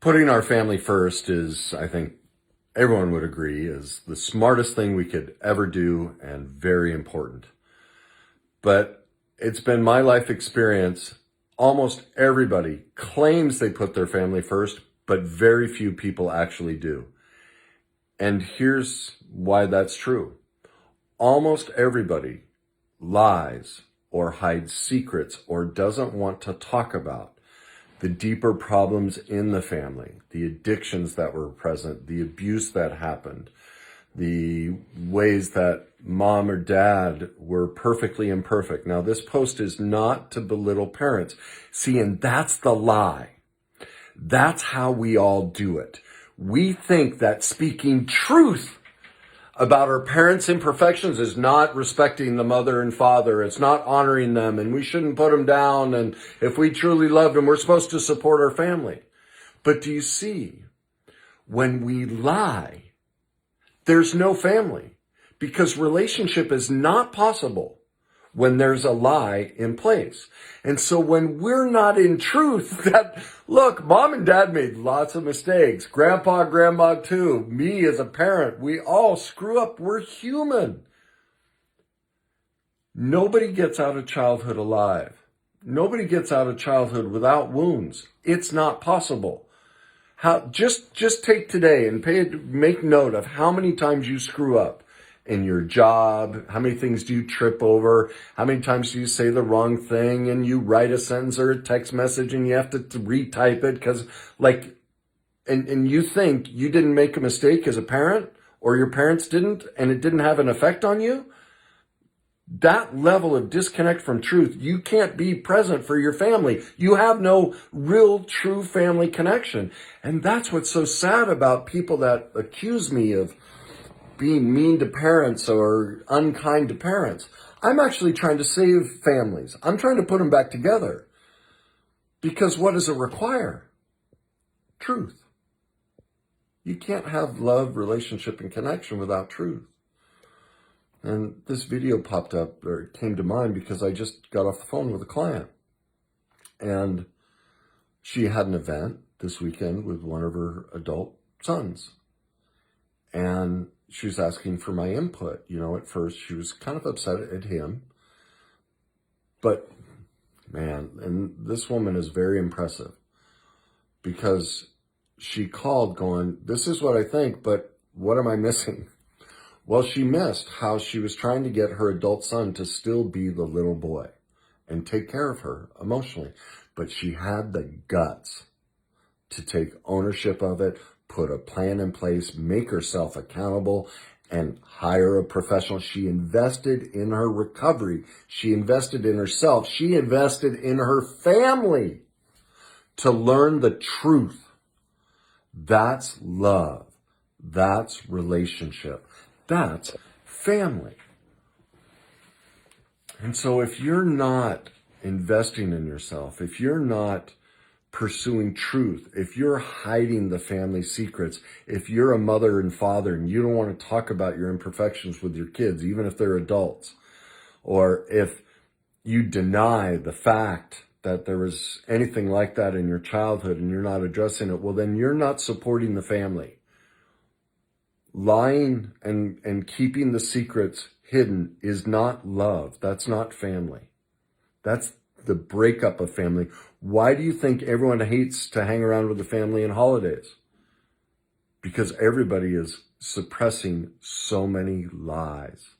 Putting our family first is, I think everyone would agree, is the smartest thing we could ever do and very important. But it's been my life experience, almost everybody claims they put their family first, but very few people actually do. And here's why that's true. Almost everybody lies or hides secrets or doesn't want to talk about the deeper problems in the family, the addictions that were present, the abuse that happened, the ways that mom or dad were perfectly imperfect. Now, this post is not to belittle parents. See, and that's the lie. That's how we all do it. We think that speaking truth about our parents' imperfections is not respecting the mother and father. It's not honoring them, and we shouldn't put them down. And if we truly love them, we're supposed to support our family. But do you see, when we lie, there's no family, because relationship is not possible when there's a lie in place. And so when we're not in truth that, look, mom and dad made lots of mistakes. Grandpa, grandma too. Me as a parent, we all screw up. We're human. Nobody gets out of childhood alive. Nobody gets out of childhood without wounds. It's not possible. Just take today and make note of how many times you screw up in your job. How many things do you trip over? How many times do you say the wrong thing and you write a sentence or a text message and you have to retype it because and you think you didn't make a mistake as a parent or your parents didn't and it didn't have an effect on you? That level of disconnect from truth, you can't be present for your family. You have no real, true family connection. And that's what's so sad about people that accuse me of being mean to parents or unkind to parents. I'm actually trying to save families. I'm trying to put them back together. Because what does it require? Truth. You can't have love, relationship, and connection without truth. And this video popped up, or came to mind, because I just got off the phone with a client. And she had an event this weekend with one of her adult sons. And she was asking for my input. You know, at first she was kind of upset at him. But, man, and this woman is very impressive. Because she called going, this is what I think, but what am I missing? Well, she missed how she was trying to get her adult son to still be the little boy and take care of her emotionally. But she had the guts to take ownership of it, put a plan in place, make herself accountable, and hire a professional. She invested in her recovery. She invested in herself. She invested in her family to learn the truth. That's love. That's relationship. That's family. And so if you're not investing in yourself, if you're not pursuing truth, if you're hiding the family secrets, if you're a mother and father and you don't want to talk about your imperfections with your kids, even if they're adults, or if you deny the fact that there was anything like that in your childhood and you're not addressing it, well, then you're not supporting the family. Lying and keeping the secrets hidden is not love. That's not family. That's the breakup of family. Why do you think everyone hates to hang around with the family in holidays? Because everybody is suppressing so many lies,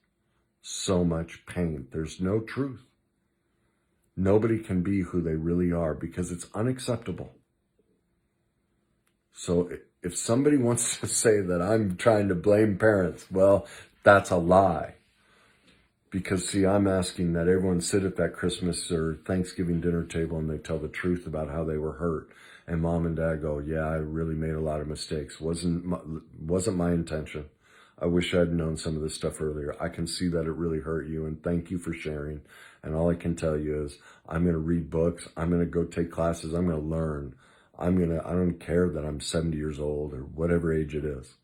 so much pain. There's no truth. Nobody can be who they really are because it's unacceptable. So if somebody wants to say that I'm trying to blame parents, well, that's a lie. Because, see, I'm asking that everyone sit at that Christmas or Thanksgiving dinner table and they tell the truth about how they were hurt. And mom and dad go, yeah, I really made a lot of mistakes. Wasn't my intention. I wish I'd known some of this stuff earlier. I can see that it really hurt you, and thank you for sharing. And all I can tell you is I'm going to read books. I'm going to go take classes. I'm going to learn. I don't care that I'm 70 years old or whatever age it is.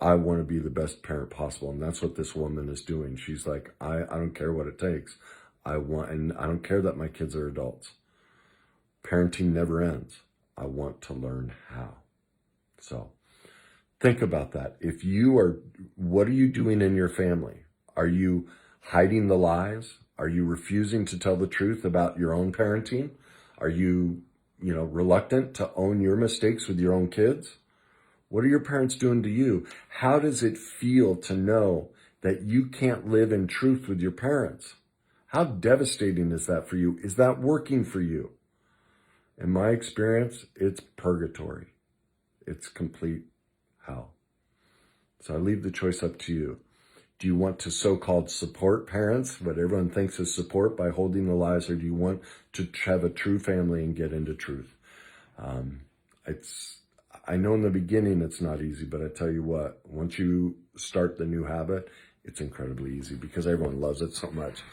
I want to be the best parent possible. And that's what this woman is doing. She's like, I don't care what it takes. And I don't care that my kids are adults. Parenting never ends. I want to learn how. So think about that. If you are, what are you doing in your family? Are you hiding the lies? Are you refusing to tell the truth about your own parenting? Are you, reluctant to own your mistakes with your own kids? What are your parents doing to you? How does it feel to know that you can't live in truth with your parents? How devastating is that for you? Is that working for you? In my experience, it's purgatory. It's complete hell. So I leave the choice up to you. Do you want to so-called support parents, what everyone thinks is support, by holding the lies, or do you want to have a true family and get into truth? I know in the beginning it's not easy, but I tell you what, once you start the new habit, it's incredibly easy because everyone loves it so much.